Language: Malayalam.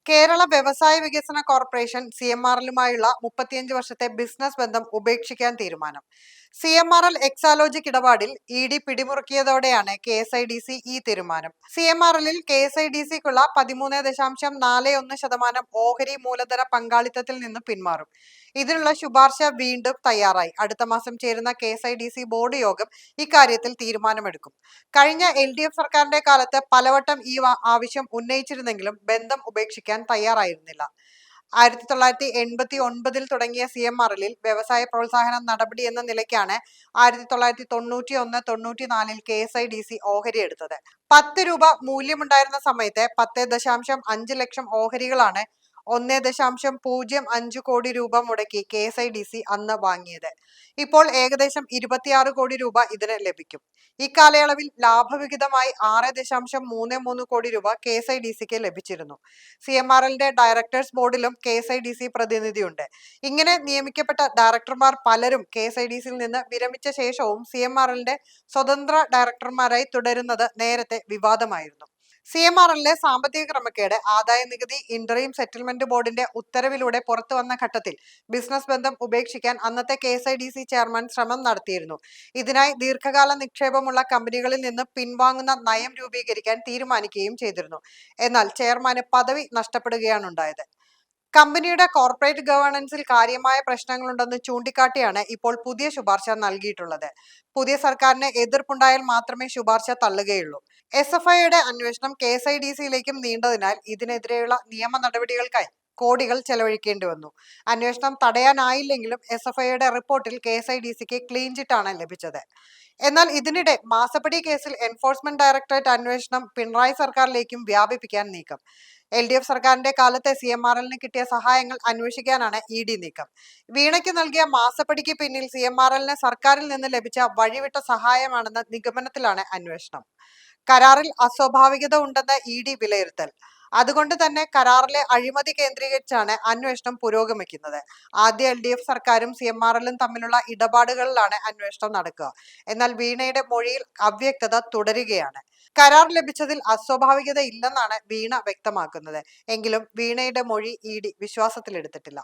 കേരള വ്യവസായ വികസന കോർപ്പറേഷൻ CMRL-ലുമായുള്ള 35 വർഷത്തെ ബിസിനസ് ബന്ധം ഉപേക്ഷിക്കാൻ തീരുമാനം. CMRL എക്സാലോജിക് ഇടപാടിൽ ED പിടിമുറുക്കിയതോടെയാണ് KSIDC ഈ തീരുമാനം. CMRL-ൽ KSIDC-ക്കുള്ള 13.41% ഓഹരി മൂലധന പങ്കാളിത്തത്തിൽ നിന്ന് പിന്മാറും. ഇതിനുള്ള ശുപാർശ വീണ്ടും തയ്യാറായി. അടുത്ത മാസം ചേരുന്ന KSIDC ബോർഡ് യോഗം ഇക്കാര്യത്തിൽ തീരുമാനമെടുക്കും. കഴിഞ്ഞ LDF സർക്കാരിന്റെ കാലത്ത് പലവട്ടം ഈ ആവശ്യം ഉന്നയിച്ചിരുന്നെങ്കിലും ബന്ധം ഉപേക്ഷിക്കാൻ തയ്യാറായിരുന്നില്ല. 1989-ൽ തുടങ്ങിയ CMRL-ൽ വ്യവസായ പ്രോത്സാഹന നടപടി എന്ന നിലയ്ക്കാണ് 1991-94-ൽ KSIDC ഓഹരി എടുത്തത്. 10 രൂപ മൂല്യമുണ്ടായിരുന്ന സമയത്ത് 10.5 ലക്ഷം ഓഹരികളാണ് 1.05 കോടി രൂപ മുടക്കി KSIDC അന്ന് വാങ്ങിയത്. ഇപ്പോൾ ഏകദേശം 26 കോടി രൂപ ഇതിന് ലഭിക്കും. ഇക്കാലയളവിൽ ലാഭവിഹിതമായി 6.33 കോടി രൂപ KSIDCക്ക് ലഭിച്ചിരുന്നു. CMRL-ന്റെ ഡയറക്ടേഴ്സ് ബോർഡിലും KSIDC പ്രതിനിധിയുണ്ട്. ഇങ്ങനെ നിയമിക്കപ്പെട്ട ഡയറക്ടർമാർ പലരും KSIDC-യിൽ നിന്ന് വിരമിച്ച ശേഷവും CMRL-ന്റെ സ്വതന്ത്ര ഡയറക്ടർമാരായി തുടരുന്നത് നേരത്തെ വിവാദമായിരുന്നു. CMRL-ലെ സാമ്പത്തിക ക്രമക്കേട് ആദായ നികുതി ഇന്ററീം സെറ്റിൽമെന്റ് ബോർഡിന്റെ ഉത്തരവിലൂടെ പുറത്തുവന്ന ഘട്ടത്തിൽ ബിസിനസ് ബന്ധം ഉപേക്ഷിക്കാൻ അന്നത്തെ KSIDC ചെയർമാൻ ശ്രമം നടത്തിയിരുന്നു. ഇതിനായി ദീർഘകാല നിക്ഷേപമുള്ള കമ്പനികളിൽ നിന്ന് പിൻവാങ്ങുന്ന നയം രൂപീകരിക്കാൻ തീരുമാനിക്കുകയും ചെയ്തിരുന്നു. എന്നാൽ ചെയർമാന് പദവി നഷ്ടപ്പെടുകയാണുണ്ടായത്. കമ്പനിയുടെ കോർപ്പറേറ്റ് ഗവേണൻസിൽ കാര്യമായ പ്രശ്നങ്ങളുണ്ടെന്ന് ചൂണ്ടിക്കാട്ടിയാണ് ഇപ്പോൾ പുതിയ ശുപാർശ നൽകിയിട്ടുള്ളത്. പുതിയ സർക്കാരിന് എതിർപ്പുണ്ടായാൽ മാത്രമേ ശുപാർശ തള്ളുകയുള്ളൂ. SFIയുടെ അന്വേഷണം KSIDC-യിലേക്കും നീണ്ടതിനാൽ ഇതിനെതിരെയുള്ള നിയമ നടപടികൾക്കായി കോടികൾ ചെലവഴിക്കേണ്ടി വന്നു. അന്വേഷണം തടയാനായില്ലെങ്കിലും SFIയുടെ റിപ്പോർട്ടിൽ KSIDC-ക്ക് ക്ലീൻ ചിറ്റാണ് ലഭിച്ചത്. എന്നാൽ ഇതിനിടെ മാസപ്പടി കേസിൽ എൻഫോഴ്സ്മെന്റ് ഡയറക്ടറേറ്റ് അന്വേഷണം പിണറായി സർക്കാരിലേക്കും വ്യാപിപ്പിക്കാൻ നീക്കം. LDF സർക്കാരിന്റെ കാലത്ത് CMRL-ന് കിട്ടിയ സഹായങ്ങൾ അന്വേഷിക്കാനാണ് ED നീക്കം. വീണയ്ക്ക് നൽകിയ മാസപ്പടിക്ക് പിന്നിൽ CMRL-ന് സർക്കാരിൽ നിന്ന് ലഭിച്ച വഴിവിട്ട സഹായമാണെന്ന നിഗമനത്തിലാണ് അന്വേഷണം. കരാറിൽ അസ്വാഭാവികത ഉണ്ടെന്ന് ED വിലയിരുത്തൽ. അതുകൊണ്ട് തന്നെ കരാറിലെ അഴിമതി കേന്ദ്രീകരിച്ചാണ് അന്വേഷണം പുരോഗമിക്കുന്നത്. ആദ്യ LDF സർക്കാരും CMRL-ഉം തമ്മിലുള്ള ഇടപാടുകളിലാണ് അന്വേഷണം നടക്കുക. എന്നാൽ വീണയുടെ മൊഴിയിൽ അവ്യക്തത തുടരുകയാണ്. കരാർ ലഭിച്ചതിൽ അസ്വാഭാവികത ഇല്ലെന്നാണ് വീണ വ്യക്തമാക്കുന്നത്. എങ്കിലും വീണയുടെ മൊഴി ED വിശ്വാസത്തിലെടുത്തിട്ടില്ല.